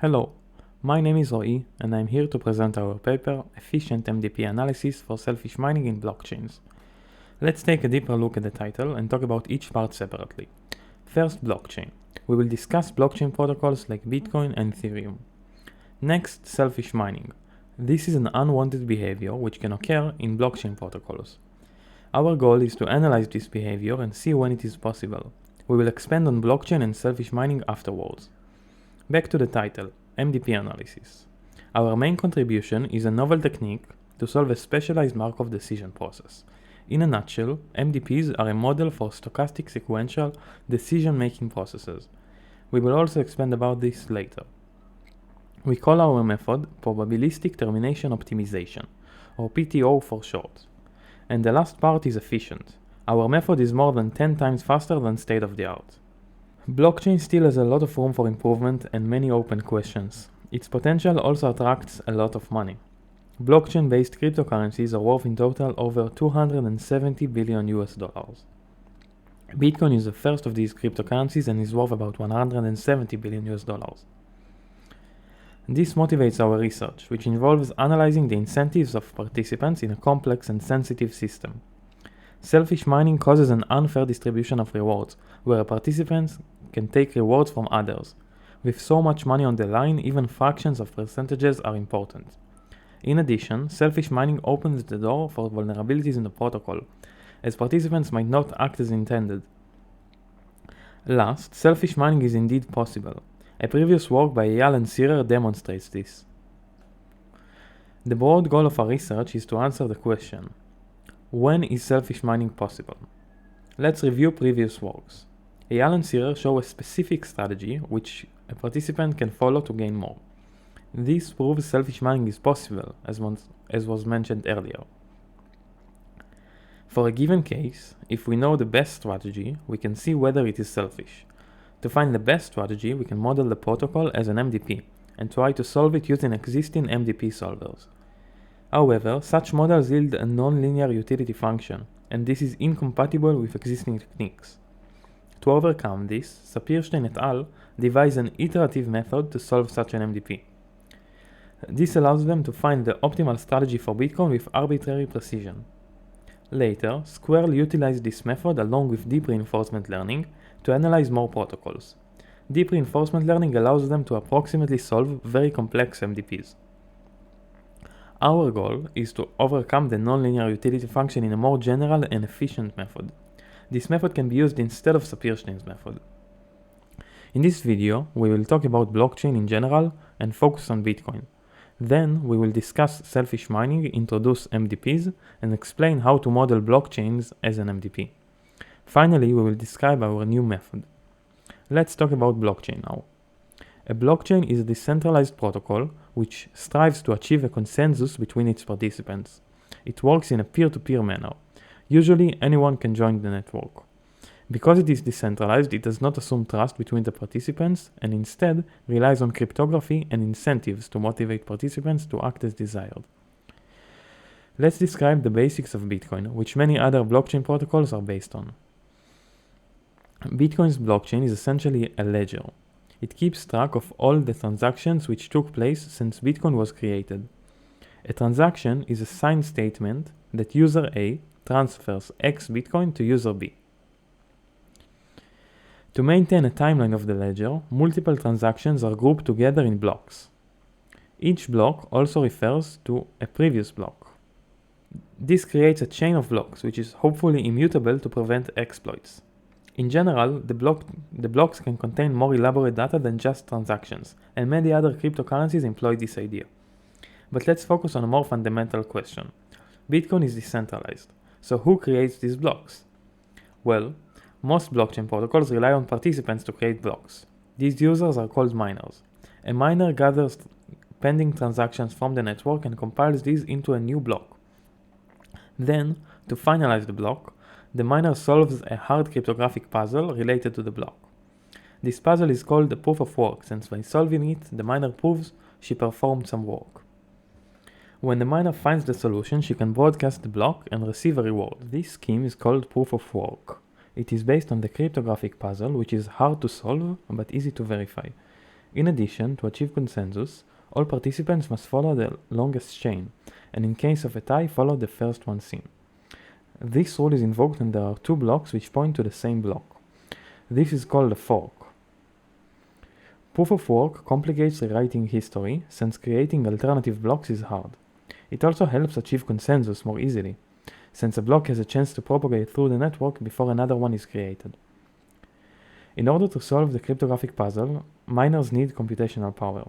Hello, my name is Roy and I'm here to present our paper, Efficient MDP Analysis for Selfish Mining in Blockchains. Let's take a deeper look at the title and talk about each part separately. First, blockchain. We will discuss blockchain protocols like Bitcoin and Ethereum. Next, selfish mining. This is an unwanted behavior which can occur in blockchain protocols. Our goal is to analyze this behavior and see when it is possible. We will expand on blockchain and selfish mining afterwards. Back to the title, MDP analysis. Our main contribution is a novel technique to solve a specialized Markov decision process. In a nutshell, MDPs are a model for stochastic sequential decision-making processes. We will also expand about this later. We call our method probabilistic termination optimization, or PTO for short. And the last part is efficient. Our method is more than 10 times faster than state-of-the-art. Blockchain still has a lot of room for improvement and many open questions. Its potential also attracts a lot of money. Blockchain-based cryptocurrencies are worth in total over $270 billion. Bitcoin is the first of these cryptocurrencies and is worth about $170 billion. This motivates our research, which involves analyzing the incentives of participants in a complex and sensitive system. Selfish mining causes an unfair distribution of rewards, where participants can take rewards from others. With so much money on the line, even fractions of percentages are important. In addition, selfish mining opens the door for vulnerabilities in the protocol, as participants might not act as intended. Last, selfish mining is indeed possible. A previous work by Eyal and Sirer demonstrates this. The broad goal of our research is to answer the question: when is selfish mining possible? Let's review previous works. Eyal and Sirer show a specific strategy which a participant can follow to gain more. This proves selfish mining is possible, as was mentioned earlier. For a given case, if we know the best strategy, we can see whether it is selfish. To find the best strategy, we can model the protocol as an MDP and try to solve it using existing MDP solvers. However, such models yield a non-linear utility function, and this is incompatible with existing techniques. To overcome this, Sapirstein et al. Devise an iterative method to solve such an MDP. This allows them to find the optimal strategy for Bitcoin with arbitrary precision. Later, Squirrel utilized this method along with deep reinforcement learning to analyze more protocols. Deep reinforcement learning allows them to approximately solve very complex MDPs. Our goal is to overcome the nonlinear utility function in a more general and efficient method. This method can be used instead of Sapirstein's method. In this video, we will talk about blockchain in general and focus on Bitcoin. Then, we will discuss selfish mining, introduce MDPs, and explain how to model blockchains as an MDP. Finally, we will describe our new method. Let's talk about blockchain now. A blockchain is a decentralized protocol which strives to achieve a consensus between its participants. It works in a peer-to-peer manner. Usually, anyone can join the network. Because it is decentralized, it does not assume trust between the participants and instead relies on cryptography and incentives to motivate participants to act as desired. Let's describe the basics of Bitcoin, which many other blockchain protocols are based on. Bitcoin's blockchain is essentially a ledger. It keeps track of all the transactions which took place since Bitcoin was created. A transaction is a signed statement that user A transfers X Bitcoin to user B. To maintain a timeline of the ledger, multiple transactions are grouped together in blocks. Each block also refers to a previous block. This creates a chain of blocks, which is hopefully immutable to prevent exploits. In general, the blocks can contain more elaborate data than just transactions, and many other cryptocurrencies employ this idea. But let's focus on a more fundamental question. Bitcoin is decentralized, so who creates these blocks? Well, most blockchain protocols rely on participants to create blocks. These users are called miners. A miner gathers pending transactions from the network and compiles these into a new block. Then, to finalize the block, the miner solves a hard cryptographic puzzle related to the block. This puzzle is called the proof of work, since by solving it, the miner proves she performed some work. When the miner finds the solution, she can broadcast the block and receive a reward. This scheme is called proof of work. It is based on the cryptographic puzzle, which is hard to solve but easy to verify. In addition, to achieve consensus, all participants must follow the longest chain, and in case of a tie, follow the first one seen. This rule is invoked when there are two blocks which point to the same block. This is called a fork. Proof of work complicates rewriting history, since creating alternative blocks is hard. It also helps achieve consensus more easily, since a block has a chance to propagate through the network before another one is created. In order to solve the cryptographic puzzle, miners need computational power.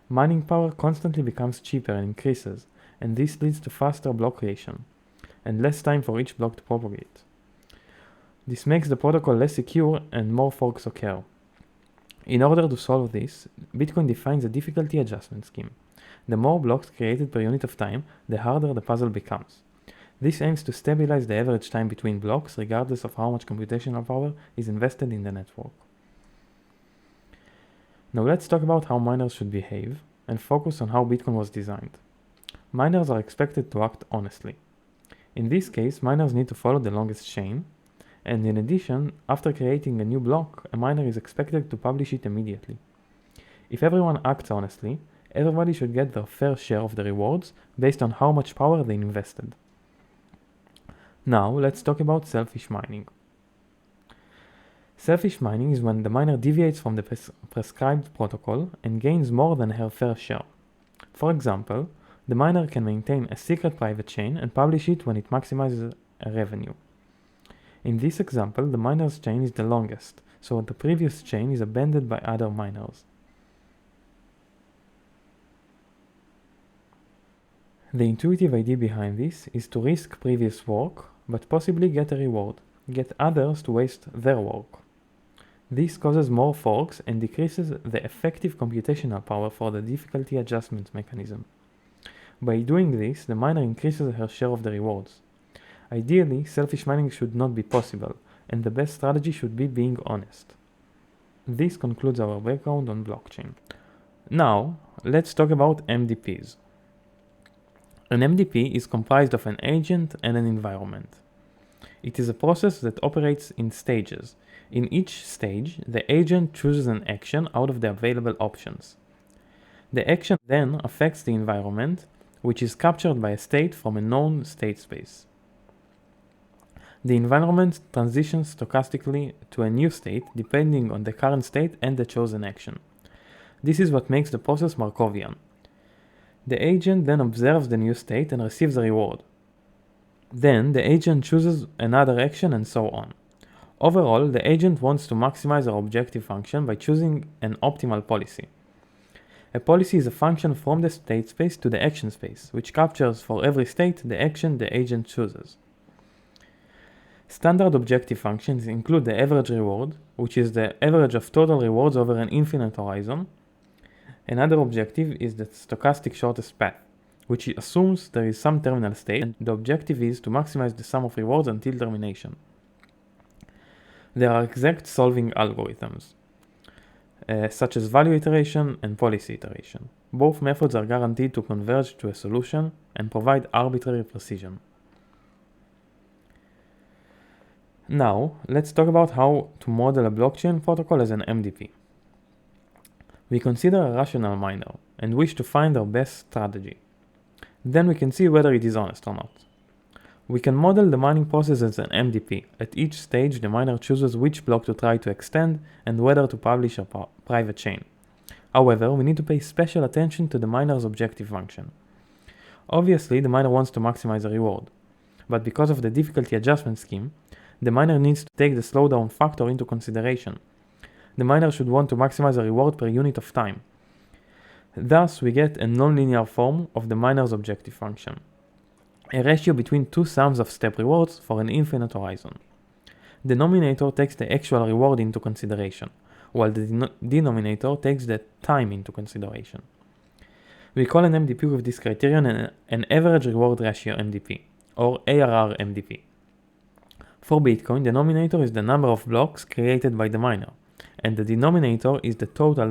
Mining power constantly becomes cheaper and increases, and this leads to faster block creation, and less time for each block to propagate. This makes the protocol less secure and more forks occur. In order to solve this, Bitcoin defines a difficulty adjustment scheme. The more blocks created per unit of time, the harder the puzzle becomes. This aims to stabilize the average time between blocks regardless of how much computational power is invested in the network. Now let's talk about how miners should behave and focus on how Bitcoin was designed. Miners are expected to act honestly. In this case, miners need to follow the longest chain, and in addition, after creating a new block, a miner is expected to publish it immediately. If everyone acts honestly, everybody should get their fair share of the rewards based on how much power they invested. Now, let's talk about selfish mining. Selfish mining is when the miner deviates from the prescribed protocol and gains more than her fair share. For example, the miner can maintain a secret private chain and publish it when it maximizes a revenue. In this example, the miner's chain is the longest, so the previous chain is abandoned by other miners. The intuitive idea behind this is to risk previous work, but possibly get a reward, get others to waste their work. This causes more forks and decreases the effective computational power for the difficulty adjustment mechanism. By doing this, the miner increases her share of the rewards. Ideally, selfish mining should not be possible, and the best strategy should be being honest. This concludes our background on blockchain. Now, let's talk about MDPs. An MDP is comprised of an agent and an environment. It is a process that operates in stages. In each stage, the agent chooses an action out of the available options. The action then affects the environment, which is captured by a state from a known state space. The environment transitions stochastically to a new state depending on the current state and the chosen action. This is what makes the process Markovian. The agent then observes the new state and receives a reward. Then the agent chooses another action and so on. Overall, the agent wants to maximize our objective function by choosing an optimal policy. A policy is a function from the state space to the action space, which captures for every state the action the agent chooses. Standard objective functions include the average reward, which is the average of total rewards over an infinite horizon. Another objective is the stochastic shortest path, which assumes there is some terminal state, and the objective is to maximize the sum of rewards until termination. There are exact solving algorithms, such as value iteration and policy iteration. Both methods are guaranteed to converge to a solution and provide arbitrary precision. Now, let's talk about how to model a blockchain protocol as an MDP. We consider a rational miner and wish to find our best strategy. Then we can see whether it is honest or not. We can model the mining process as an MDP. At each stage, the miner chooses which block to try to extend and whether to publish a private chain. However, we need to pay special attention to the miner's objective function. Obviously, the miner wants to maximize a reward, but because of the difficulty adjustment scheme, the miner needs to take the slowdown factor into consideration. The miner should want to maximize a reward per unit of time. Thus, we get a nonlinear form of the miner's objective function, a ratio between two sums of step rewards for an infinite horizon. The numerator takes the actual reward into consideration, while the denominator takes the time into consideration. We call an MDP with this criterion an average reward ratio MDP, or ARR MDP. For Bitcoin, the numerator is the number of blocks created by the miner, and the denominator is the total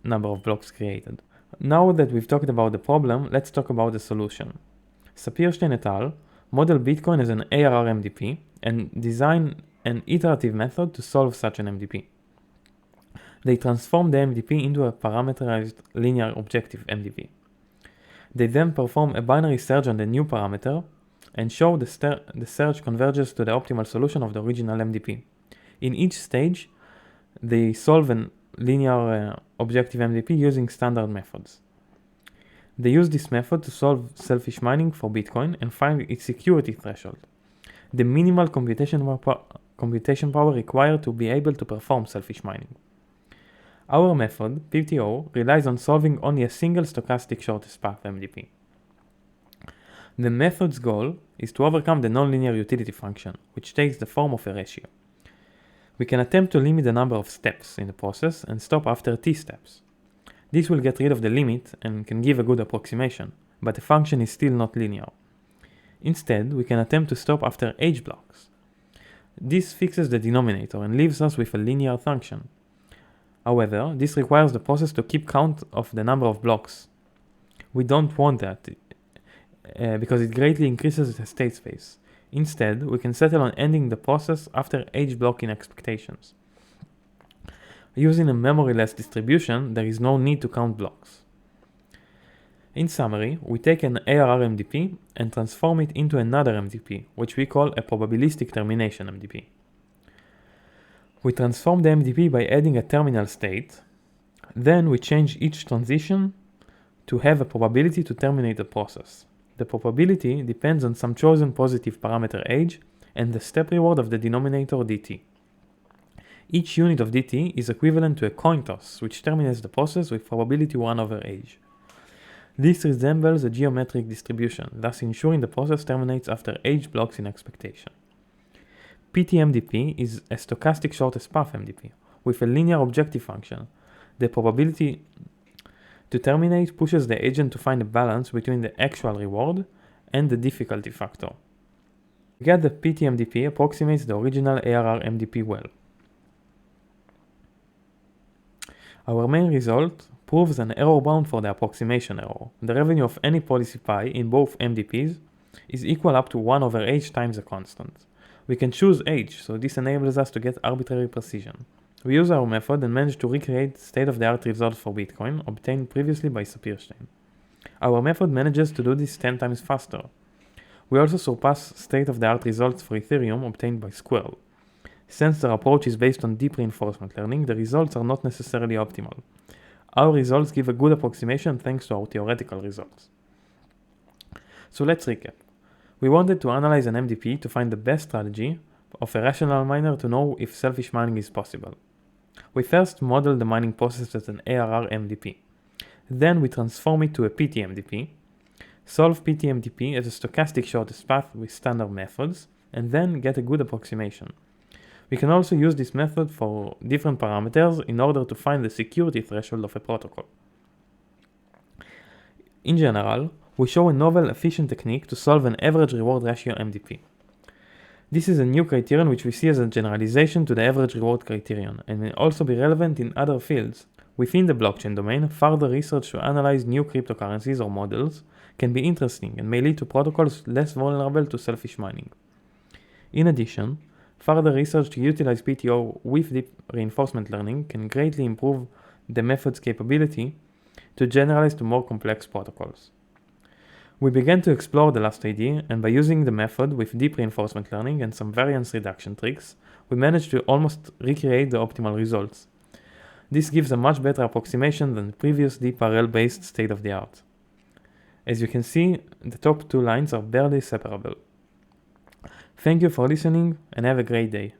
number of blocks created. Now that we've talked about the problem, let's talk about the solution. Sapirstein et al. Model Bitcoin as an ARR MDP and design an iterative method to solve such an MDP. They transform the MDP into a parameterized linear objective MDP. They then perform a binary search on the new parameter and show the search converges to the optimal solution of the original MDP. In each stage, they solve a linear objective MDP using standard methods. They use this method to solve selfish mining for Bitcoin and find its security threshold, the minimal computation power required to be able to perform selfish mining. Our method, PTO, relies on solving only a single stochastic shortest path MDP. The method's goal is to overcome the nonlinear utility function, which takes the form of a ratio. We can attempt to limit the number of steps in the process and stop after t steps. This will get rid of the limit and can give a good approximation, but the function is still not linear. Instead, we can attempt to stop after h blocks. This fixes the denominator and leaves us with a linear function. However, this requires the process to keep count of the number of blocks. We don't want that because it greatly increases the state space. Instead, we can settle on ending the process after h block in expectations. Using a memoryless distribution, there is no need to count blocks. In summary, we take an ARR MDP and transform it into another MDP, which we call a probabilistic termination MDP. We transform the MDP by adding a terminal state. Then we change each transition to have a probability to terminate the process. The probability depends on some chosen positive parameter h and the step reward of the denominator dt. Each unit of dt is equivalent to a coin toss, which terminates the process with probability 1 over h. This resembles a geometric distribution, thus ensuring the process terminates after h blocks in expectation. PTMDP is a stochastic shortest path MDP with a linear objective function. The probability to terminate pushes the agent to find a balance between the actual reward and the difficulty factor. We get that PTMDP approximates the original ARR MDP well. Our main result proves an error bound for the approximation error. The revenue of any policy pi in both MDPs is equal up to 1 over h times a constant. We can choose h, so this enables us to get arbitrary precision. We use our method and manage to recreate state-of-the-art results for Bitcoin obtained previously by Sapir-Stein. Our method manages to do this 10 times faster. We also surpass state-of-the-art results for Ethereum obtained by Squirrel. Since their approach is based on deep reinforcement learning, the results are not necessarily optimal. Our results give a good approximation thanks to our theoretical results. So let's recap. We wanted to analyze an MDP to find the best strategy of a rational miner to know if selfish mining is possible. We first model the mining process as an ARR MDP. Then we transform it to a PTMDP, solve PTMDP as a stochastic shortest path with standard methods, and then get a good approximation. We can also use this method for different parameters in order to find the security threshold of a protocol. In general, we show a novel efficient technique to solve an average reward ratio MDP. This is a new criterion which we see as a generalization to the average reward criterion and may also be relevant in other fields. Within the blockchain domain, further research to analyze new cryptocurrencies or models can be interesting and may lead to protocols less vulnerable to selfish mining. In addition, further research to utilize PTO with deep reinforcement learning can greatly improve the method's capability to generalize to more complex protocols. We began to explore the last idea, and by using the method with deep reinforcement learning and some variance reduction tricks, we managed to almost recreate the optimal results. This gives a much better approximation than the previous deep RL-based state-of-the-art. As you can see, the top two lines are barely separable. Thank you for listening and have a great day.